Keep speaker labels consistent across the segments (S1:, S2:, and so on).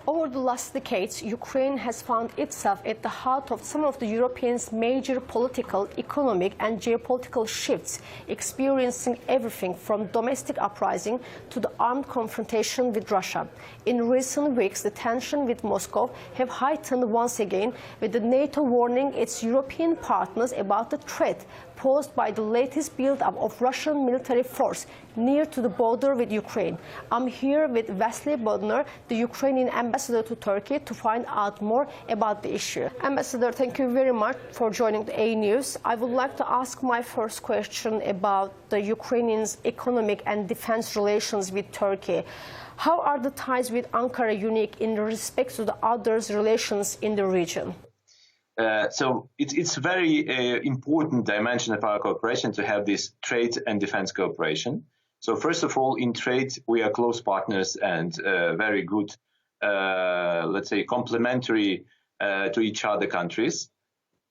S1: Over the last decades, Ukraine has found itself at the heart of some of the Europeans' major political, economic and geopolitical shifts, experiencing everything from domestic uprising to the armed confrontation with Russia. In recent weeks, the tension with Moscow have heightened once again, with the NATO warning its European partners about the threat posed by the latest build-up of Russian military force near to the border with Ukraine. I'm here with Vasyl Bodnar, the Ukrainian ambassador to Turkey, to find out more about the issue. Ambassador, thank you very much for joining the Anews. I would like to ask my first question about the Ukrainians' economic and defense relations with Turkey. How are the ties with Ankara unique in respect to the others' relations in the region?
S2: So it's a very important dimension of our cooperation to have this trade and defense cooperation. So first of all, in trade, we are close partners and very good, let's say, complementary to each other countries.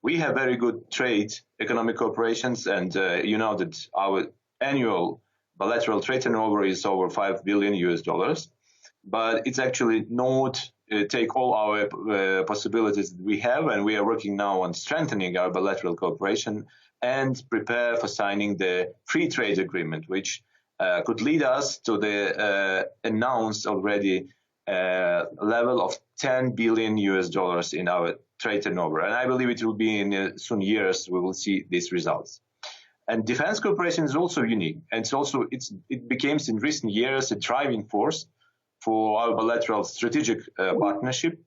S2: We have very good trade, economic cooperations, and you know that our annual bilateral trade turnover is over $5 billion US, but it's actually not take all our possibilities that we have, and we are working now on strengthening our bilateral cooperation and prepare for signing the free trade agreement, which could lead us to the announced already level of $10 billion US in our trade turnover. And I believe it will be in soon years we will see these results. And defense cooperation is also unique, and it became in recent years a driving force for our bilateral strategic partnership.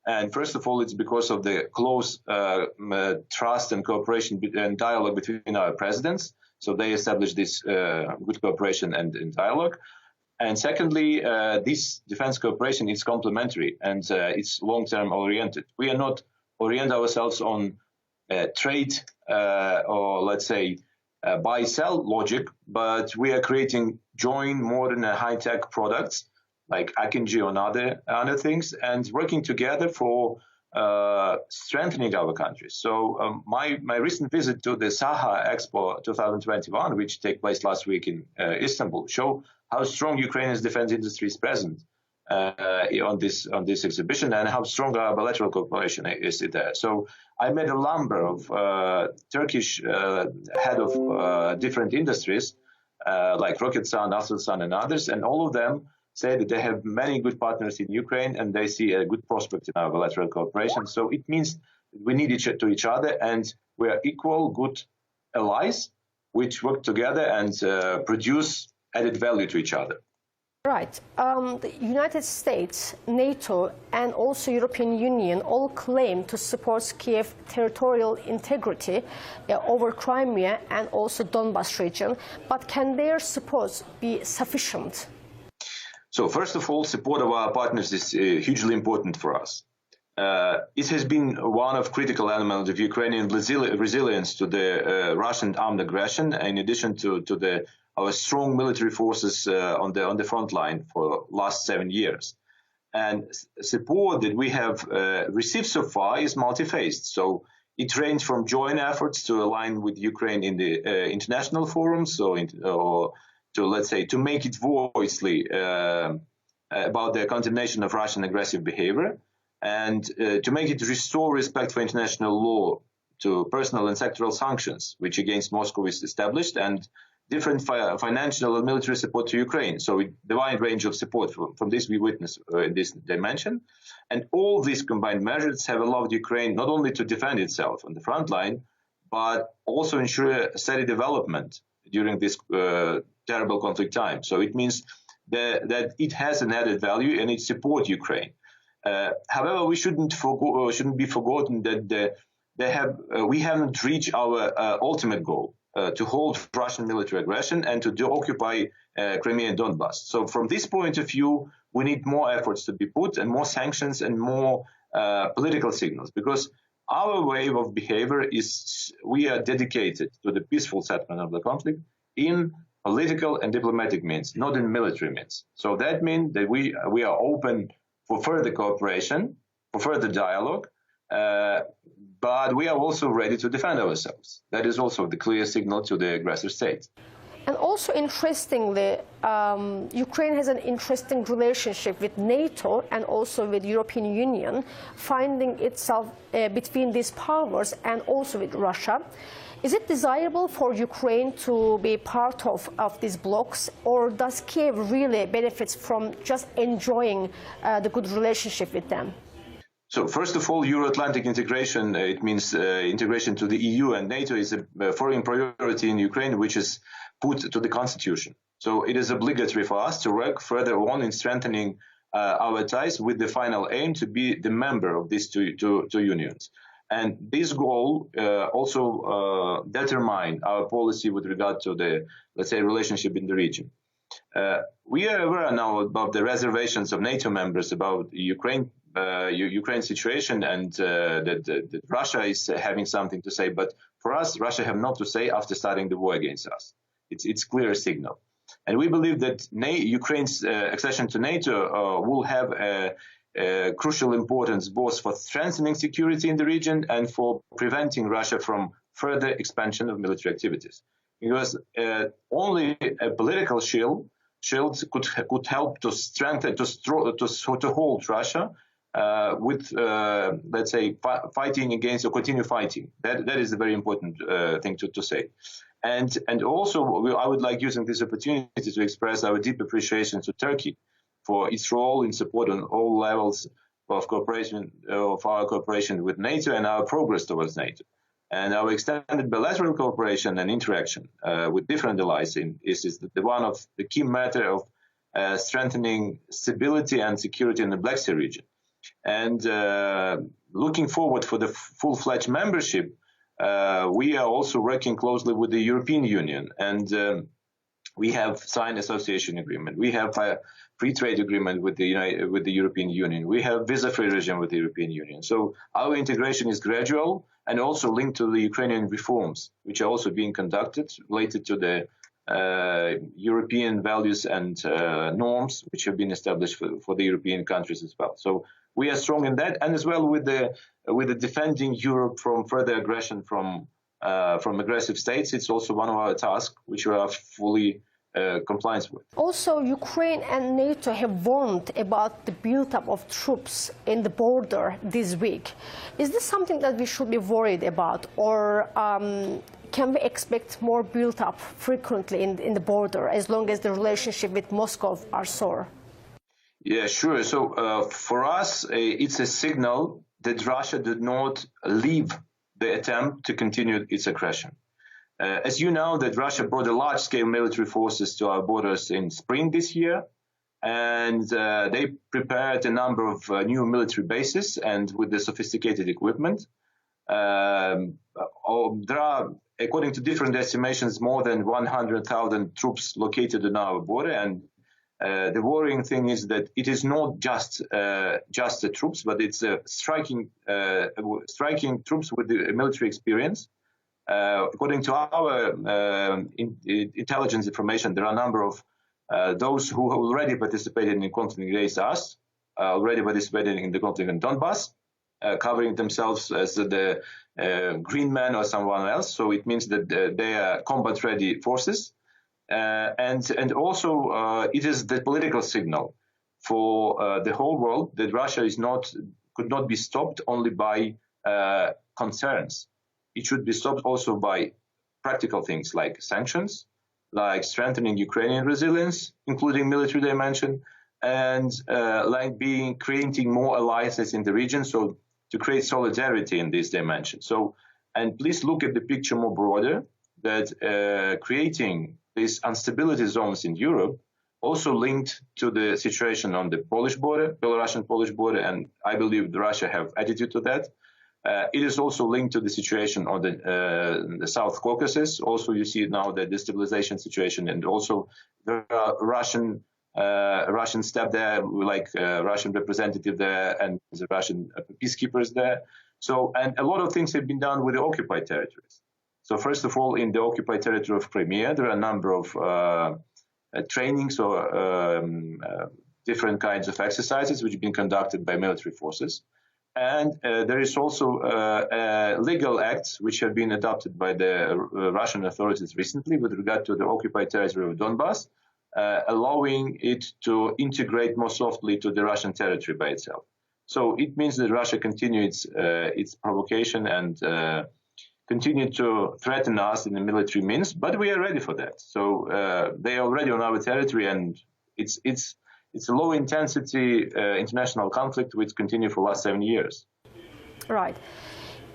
S2: And first of all, it's because of the close trust and cooperation and dialogue between our presidents. So they established this good cooperation and dialogue. And secondly, this defense cooperation is complementary and it's long-term oriented. We are not orient ourselves on trade or let's say buy-sell logic, but we are creating joint modern and high-tech products like Akinji and other things, and working together for strengthening our countries. So my recent visit to the Saha Expo 2021, which took place last week in Istanbul, show how strong Ukraine's defense industry is present on this exhibition and how strong our bilateral cooperation is there. So I met a number of Turkish head of different industries like Roketsan, Aselsan, and others, and all of them say that they have many good partners in Ukraine and they see a good prospect in our bilateral cooperation. So it means we need each other and we are equal good allies which work together and produce added value to each other.
S1: Right. The United States, NATO and also European Union all claim to support Kiev territorial integrity over Crimea and also Donbass region. But can their support be sufficient?
S2: So first of all, support of our partners is hugely important for us. It has been one of critical elements of Ukrainian resilience to the Russian armed aggression, in addition to our strong military forces on the front line for last 7 years. And support that we have received so far is multi-phased. So it ranges from joint efforts to align with Ukraine in the international forums, or to, let's say, to make it voicely about the condemnation of Russian aggressive behavior, and to make it restore respect for international law, to personal and sectoral sanctions, which against Moscow is established, and different financial and military support to Ukraine. So the wide range of support from this we witness in this dimension. And all these combined measures have allowed Ukraine not only to defend itself on the front line, but also ensure steady development during this terrible conflict time. So it means that it has an added value and it supports Ukraine. However, we shouldn't be forgotten that we haven't reached our ultimate goal, to hold Russian military aggression and to occupy Cremia and Dobnass. So from this point of view, we need more efforts to be put and more sanctions and more political signals, because our way of behavior is we are dedicated to the peaceful settlement of the conflict in political and diplomatic means, not in military means. So that means that we are open for further cooperation, for further dialogue, but we are also ready to defend ourselves. That is also the clear signal to the aggressor state.
S1: And also, interestingly, Ukraine has an interesting relationship with NATO and also with European Union, finding itself between these powers and also with Russia. Is it desirable for Ukraine to be part of these blocs, or does Kiev really benefit from just enjoying the good relationship with them?
S2: So first of all, Euro-Atlantic integration, it means integration to the EU and NATO is a foreign priority in Ukraine, which is put to the constitution. So it is obligatory for us to work further on in strengthening our ties with the final aim to be the member of these two unions. And this goal also determine our policy with regard to the, let's say, relationship in the region. We are aware now about the reservations of NATO members about Ukraine situation, and that Russia is having something to say. But for us, Russia have not to say after starting the war against us. It's clear signal. And we believe that Ukraine's accession to NATO will have a crucial importance both for strengthening security in the region and for preventing Russia from further expansion of military activities. Because only a political shield could help to strengthen, to hold Russia with, let's say, fighting against or continue fighting. That is a very important thing to say. And also, I would like using this opportunity to express our deep appreciation to Turkey for its role in support on all levels of cooperation, of our cooperation with NATO and our progress towards NATO. And our extended bilateral cooperation and interaction with different allies is the one of the key matter of strengthening stability and security in the Black Sea region. And looking forward for the full-fledged membership, we are also working closely with the European Union, and we have signed association agreement. We have a free trade agreement with the European Union. We have visa-free regime with the European Union. So our integration is gradual and also linked to the Ukrainian reforms, which are also being conducted related to the European values and norms, which have been established for the European countries as well. So we are strong in that, and as well with the defending Europe from further aggression from aggressive states. It's also one of our tasks, which we are fully compliance with.
S1: Also, Ukraine and NATO have warned about the buildup of troops in the border this week. Is this something that we should be worried about, or can we expect more buildup frequently in the border as long as the relationship with Moscow are sore?
S2: Yeah, sure. So for us, it's a signal that Russia did not leave the attempt to continue its aggression. As you know, that Russia brought a large-scale military forces to our borders in spring this year, and they prepared a number of new military bases and with the sophisticated equipment. There are, according to different estimations, more than 100,000 troops located on our border, and the worrying thing is that it is not just the troops, but it's striking troops with the military experience. According to our intelligence information, there are a number of those who already participated in the conflict against us, already participated in the conflict in Donbass, covering themselves as the green man or someone else. So it means that they are combat-ready forces. And also it is the political signal for the whole world that Russia could not be stopped only by concerns. It should be stopped also by practical things like sanctions, like strengthening Ukrainian resilience, including military dimension, and creating more alliances in the region, so to create solidarity in this dimension. So, and please look at the picture more broader, that creating these instability zones in Europe also linked to the situation on the Polish border, Belarusian-Polish border, and I believe Russia have attitude to that. It is also linked to the situation on the South Caucasus. Also, you see now the destabilization situation, and also there are Russian staff there, like Russian representative there, and the Russian peacekeepers there. So, and a lot of things have been done with the occupied territories. So, first of all, in the occupied territory of Crimea, there are a number of trainings or different kinds of exercises which have been conducted by military forces. And there is also legal acts which have been adopted by the Russian authorities recently with regard to the occupied territory of Donbass, allowing it to integrate more softly to the Russian territory by itself. So it means that Russia continues its provocation and continue to threaten us in the military means, but we are ready for that. So they are already on our territory, and it's a low-intensity international conflict which continued for the last 7 years.
S1: Right.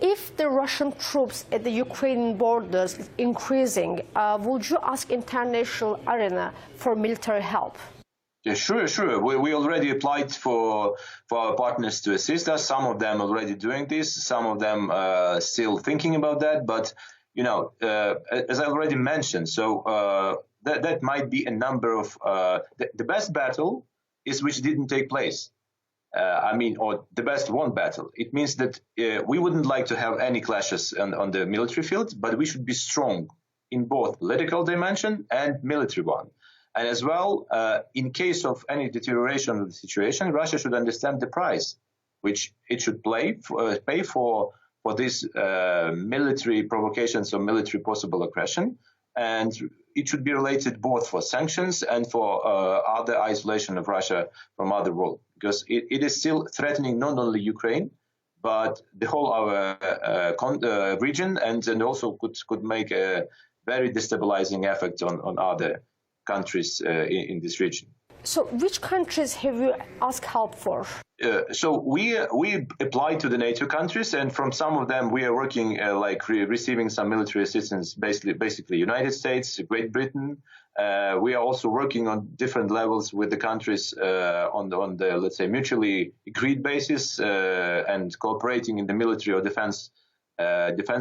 S1: If the Russian troops at the Ukrainian borders is increasing, would you ask international arena for military help?
S2: Yeah, sure. We already applied for our partners to assist us. Some of them already doing this. Some of them still thinking about that. But, as I already mentioned, so that might be a number of the best battle is which didn't take place. Or the best won battle. It means that we wouldn't like to have any clashes on the military field, but we should be strong in both political dimension and military one. And as well, in case of any deterioration of the situation, Russia should understand the price which it should pay for these military provocations or military possible aggression. And it should be related both for sanctions and for other isolation of Russia from other world, because it is still threatening not only Ukraine, but the whole our region, and also could make a very destabilizing effect on other countries in this region.
S1: So which countries have you asked help for?
S2: So we applied to the NATO countries, and from some of them we are working receiving some military assistance, basically United States, Great Britain. We are also working on different levels with the countries on the let's say mutually agreed basis and cooperating in the military or defense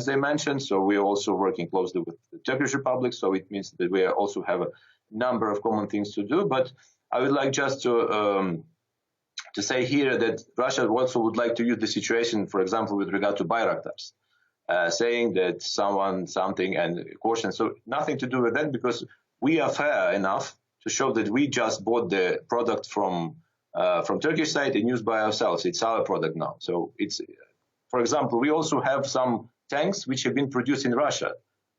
S2: dimension. So we are also working closely with the Turkish Republic. So it means that we also have a number of common things to do. But I would like just to say here that Russia also would like to use the situation, for example, with regard to Bayraktars, saying that something and caution. So nothing to do with that, because we are fair enough to show that we just bought the product from Turkish side and used by ourselves. It's our product now. So it's, for example, we also have some tanks which have been produced in Russia.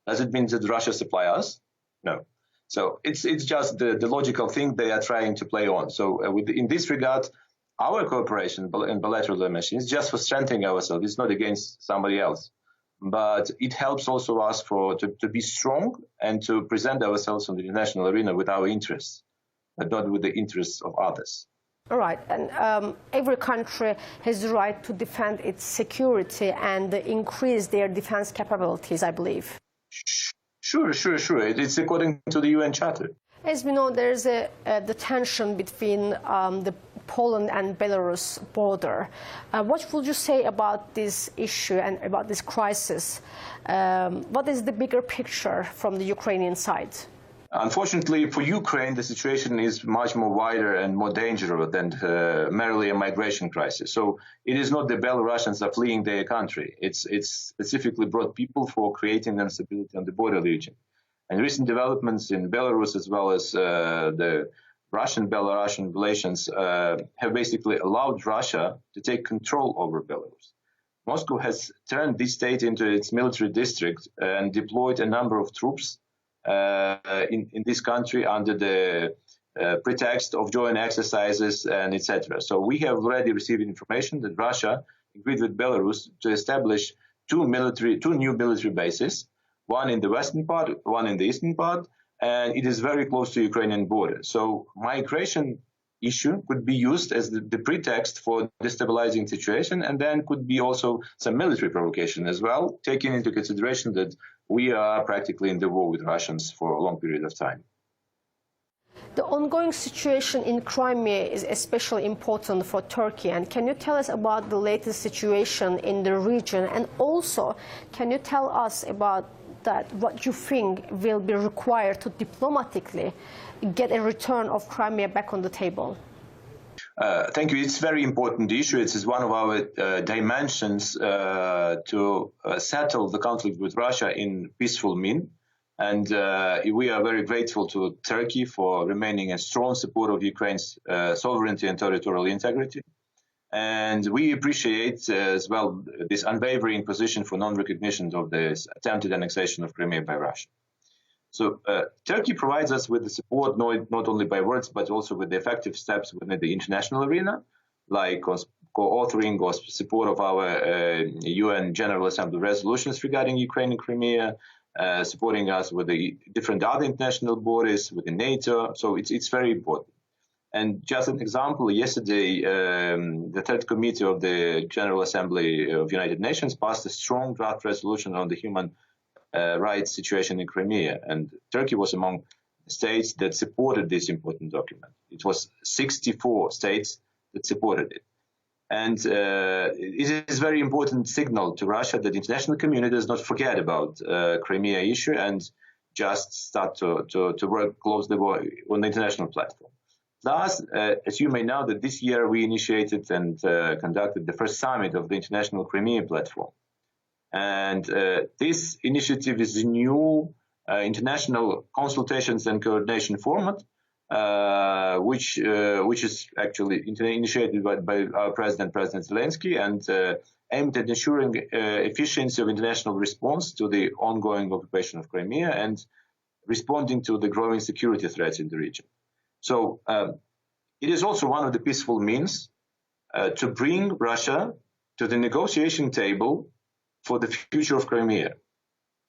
S2: Does it mean that Russia supply us? No. So it's just the logical thing they are trying to play on. So in this regard, our cooperation in bilateral dimension is just for strengthening ourselves. It's not against somebody else, but it helps also us to be strong and to present ourselves on the international arena with our interests, but not with the interests of others.
S1: All right, and every country has the right to defend its security and increase their defense capabilities, I believe.
S2: Sure. It's according to the UN Charter.
S1: As we know, there's the tension between the Poland and Belarus border. What would you say about this issue and about this crisis? What is the bigger picture from the Ukrainian side?
S2: Unfortunately for Ukraine, the situation is much more wider and more dangerous than merely a migration crisis. So it is not the Belarusians are fleeing their country. It's specifically brought people for creating instability on the border region. And recent developments in Belarus, as well as the Russian-Belarusian relations, have basically allowed Russia to take control over Belarus. Moscow has turned this state into its military district and deployed a number of troops in this country under the pretext of joint exercises and etc. So we have already received information that Russia agreed with Belarus to establish two new military bases, one in the western part, one in the eastern part, and it is very close to Ukrainian border. So migration issue could be used as the pretext for destabilizing situation, and then could be also some military provocation as well, taking into consideration that we are practically in the war with Russians for a long period of time.
S1: The ongoing situation in Crimea is especially important for Turkey. And can you tell us about the latest situation in the region? And also, can you tell us about what you think will be required to diplomatically get a return of Crimea back on the table?
S2: Thank you. It's a very important issue. It is one of our dimensions to settle the conflict with Russia in peaceful means. And we are very grateful to Turkey for remaining a strong supporter of Ukraine's sovereignty and territorial integrity. And we appreciate as well this unwavering position for non-recognition of this attempted annexation of Crimea by Russia. So Turkey provides us with the support not only by words, but also with the effective steps within the international arena, like co-authoring or support of our UN General Assembly resolutions regarding Ukraine and Crimea, supporting us with the different other international bodies, within NATO. So it's very important. And just an example, yesterday, the Third Committee of the General Assembly of United Nations passed a strong draft resolution on the human rights situation in Crimea. And Turkey was among the states that supported this important document. It was 64 states that supported it. And it is a very important signal to Russia that the international community does not forget about Crimea issue and just start to work closely on the international platform. Thus, as you may know, that this year we initiated and conducted the first summit of the International Crimea Platform. And this initiative is a new international consultations and coordination format, which is actually initiated by our President Zelensky, and aimed at ensuring efficiency of international response to the ongoing occupation of Crimea and responding to the growing security threats in the region. So it is also one of the peaceful means to bring Russia to the negotiation table for the future of Crimea,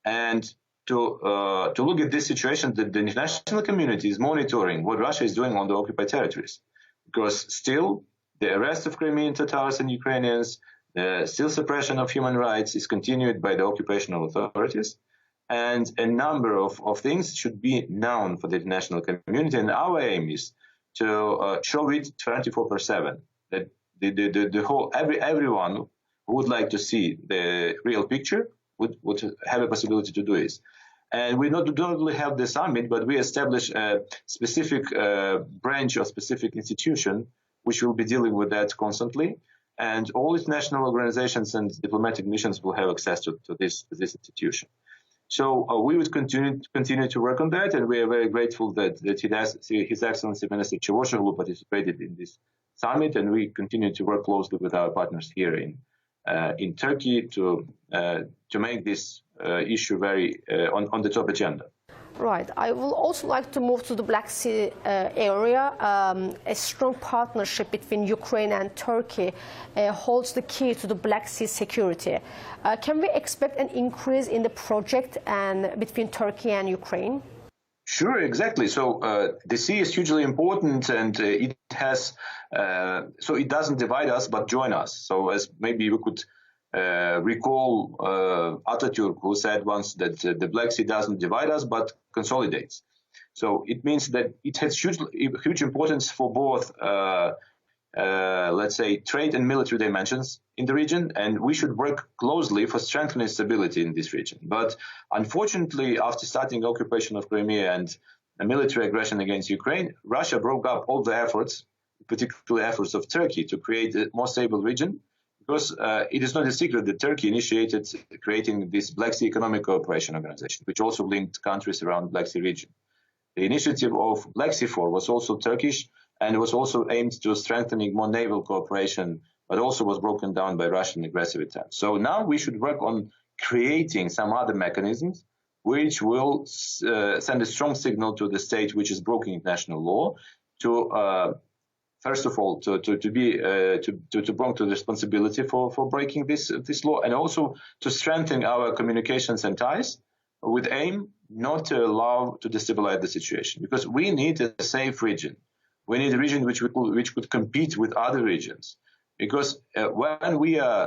S2: and to look at this situation that the international community is monitoring what Russia is doing on the occupied territories, because still the arrest of Crimean Tatars and Ukrainians, the still suppression of human rights is continued by the occupational authorities, and a number of things should be known for the international community. And our aim is to show it 24/7, that the whole everyone who would like to see the real picture would have a possibility to do this. And we not only have the summit, but we establish a specific branch or specific institution which will be dealing with that constantly. And all international organizations and diplomatic missions will have access to this institution. So we would continue to work on that, and we are very grateful that His Excellency Minister Çavuşoğlu participated in this summit, and we continue to work closely with our partners here in Turkey to make this issue very on the top agenda.
S1: Right. I will also like to move to the Black Sea area. A strong partnership between Ukraine and Turkey holds the key to the Black Sea security. Can we expect an increase in the project and between Turkey and Ukraine?
S2: Sure, exactly. So the sea is hugely important, and it has so it doesn't divide us but join us. So as maybe we could recall Atatürk, who said once that the Black Sea doesn't divide us but consolidates. So it means that it has huge importance for both, let's say, trade and military dimensions in the region, and we should work closely for strengthening stability in this region. But unfortunately, after starting occupation of Crimea and a military aggression against Ukraine, Russia broke up all the efforts, particularly efforts of Turkey, to create a more stable region. Because it is not a secret that Turkey initiated creating this Black Sea Economic Cooperation Organization, which also linked countries around the Black Sea region. The initiative of Black Sea 4 was also Turkish, and was also aimed to strengthening more naval cooperation, but also was broken down by Russian aggressive attacks. So now we should work on creating some other mechanisms which will send a strong signal to the state which is breaking international law to first of all, to bring to the responsibility for breaking this law, and also to strengthen our communications and ties with aim not to allow to destabilize the situation. Because we need a safe region. We need a region which could compete with other regions. Because when we are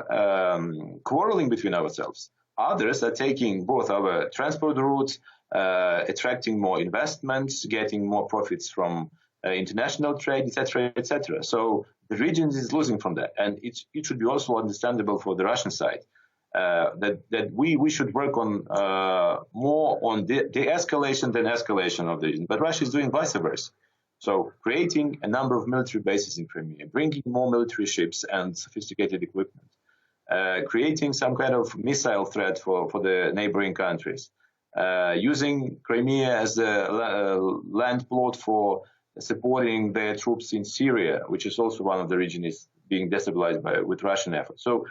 S2: quarreling between ourselves, others are taking both our transport routes, attracting more investments, getting more profits from international trade, etc., etc. So the region is losing from that, and it should be also understandable for the Russian side that we should work on more on de-escalation than escalation of the region. But Russia is doing vice versa. So creating a number of military bases in Crimea, bringing more military ships and sophisticated equipment, creating some kind of missile threat for the neighboring countries, using Crimea as a land plot for supporting their troops in Syria, which is also one of the regions being destabilized with Russian efforts. So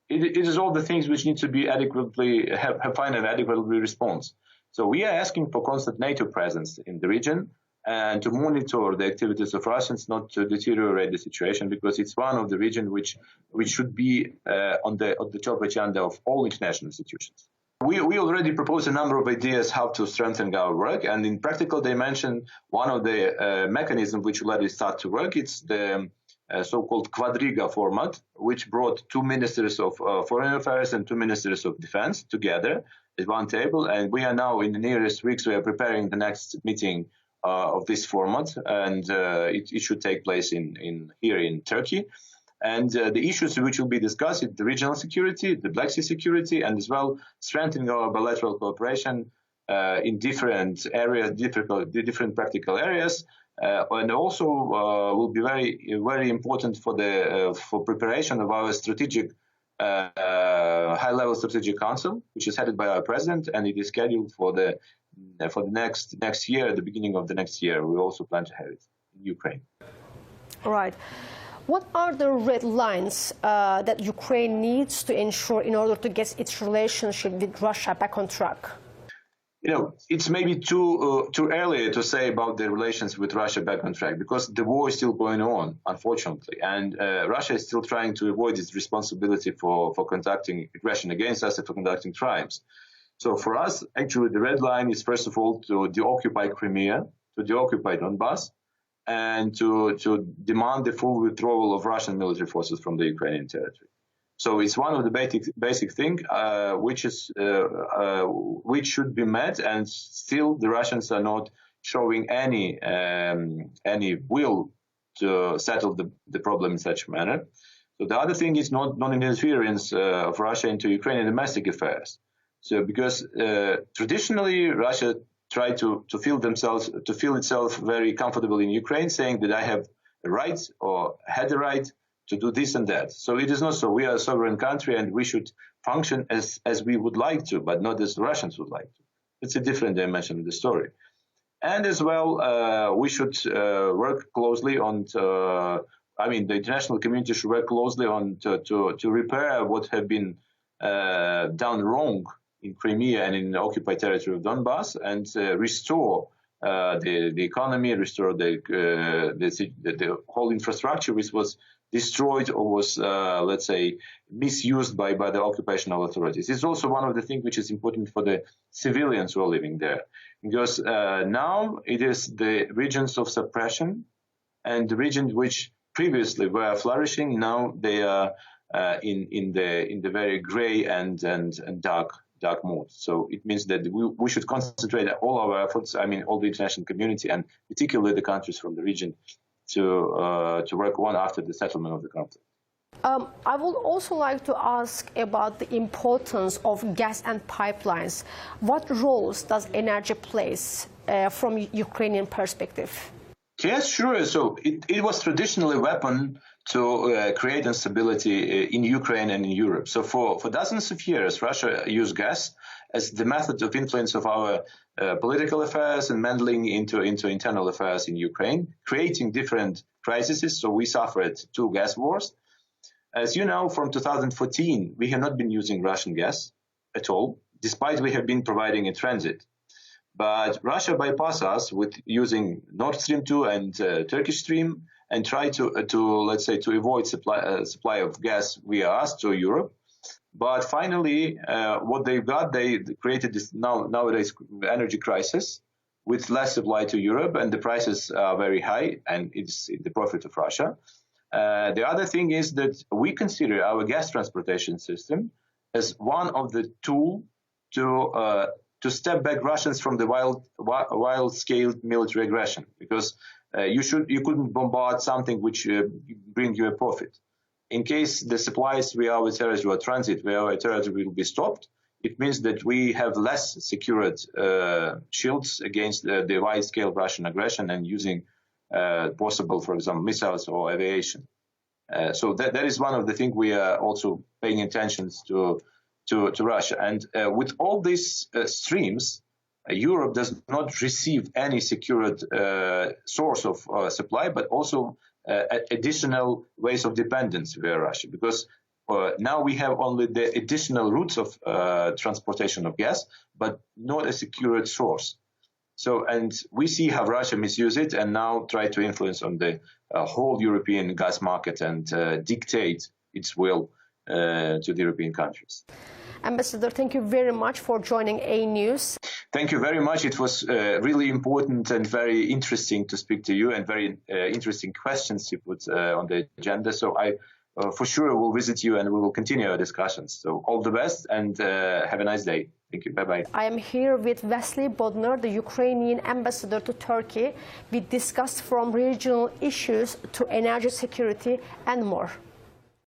S2: it is all the things which need to be adequately find an adequately response. So we are asking for constant NATO presence in the region and to monitor the activities of Russians, not to deteriorate the situation, because it's one of the region which should be on the top agenda of all international institutions. We already proposed a number of ideas how to strengthen our work, and in practical dimension, one of the mechanisms which already start to work, it's the so-called Quadriga format, which brought two ministers of foreign affairs and two ministers of defense together at one table. And we are now, in the nearest weeks, we are preparing the next meeting of this format, and it should take place here in Turkey. And the issues which will be discussed is the regional security, the Black Sea security, and as well strengthening our bilateral cooperation in different areas, different practical areas. And also will be very important for preparation of our strategic high-level strategic council, which is headed by our president, and it is scheduled for the next year, at the beginning of the next year. We also plan to have it in Ukraine.
S1: Right. What are the red lines that Ukraine needs to ensure in order to get its relationship with Russia back on track?
S2: It's maybe too early to say about the relations with Russia back on track, because the war is still going on, unfortunately, and Russia is still trying to avoid its responsibility for conducting aggression against us and for conducting crimes. So for us, actually, the red line is, first of all, to deoccupy Crimea, to deoccupy Donbass, and to demand the full withdrawal of Russian military forces from the Ukrainian territory. So it's one of the basic thing which should be met, and still the Russians are not showing any will to settle the problem in such a manner. So the other thing is non-interference of Russia into Ukrainian domestic affairs. So because traditionally Russia tried to feel itself very comfortable in Ukraine, saying that I have a right or had the right to do this and that. So it is not so. We are a sovereign country and we should function as we would like to, but not as the Russians would like to. It's a different dimension of the story. And as well, we should work closely on, the international community should work closely on to repair what have been done wrong in Crimea and in the occupied territory of Donbass, and restore the economy, restore the whole infrastructure which was destroyed or was, let's say, misused by the occupational authorities. It's also one of the things which is important for the civilians who are living there, because now it is the regions of suppression, and the regions which previously were flourishing, now they are in the very gray and dark mode. So it means that we should concentrate all our efforts, all the international community, and particularly the countries from the region, to work one after the settlement of the conflict.
S1: I would also like to ask about the importance of gas and pipelines. What roles does energy play from Ukrainian perspective?
S2: Yes, sure. So it was traditionally a weapon to create instability in Ukraine and in Europe. So for dozens of years, Russia used gas as the method of influence of our political affairs and meddling into internal affairs in Ukraine, creating different crises. So we suffered two gas wars. As you know, from 2014, we have not been using Russian gas at all, despite we have been providing in transit. But Russia bypassed us with using Nord Stream 2 and Turkish Stream, and try to avoid supply of gas via us to Europe. But finally, what they got, they created this nowadays energy crisis with less supply to Europe, and the prices are very high, and it's the profit of Russia. The other thing is that we consider our gas transportation system as one of the tools to step back Russians from the wild-scale military aggression, because you couldn't bombard something which bring you a profit. In case the supplies via our territory or transit via our territory will be stopped, it means that we have less secured shields against the wide-scale Russian aggression and using possible, for example, missiles or aviation. So that is one of the things we are also paying attention to Russia. And with all these streams, Europe does not receive any secured source of supply, but also additional ways of dependence via Russia, because now we have only the additional routes of transportation of gas, but not a secured source. So, and we see how Russia misuse it and now try to influence on the whole European gas market and dictate its will to the European countries.
S1: Ambassador, thank you very much for joining Anews.
S2: Thank you very much. It was really important and very interesting to speak to you, and very interesting questions you put on the agenda. So I for sure will visit you and we will continue our discussions. So all the best and have a nice day. Thank you. Bye-bye.
S1: I am here with Vasyl Bodnar, the Ukrainian ambassador to Turkey. We discussed from regional issues to energy security and more.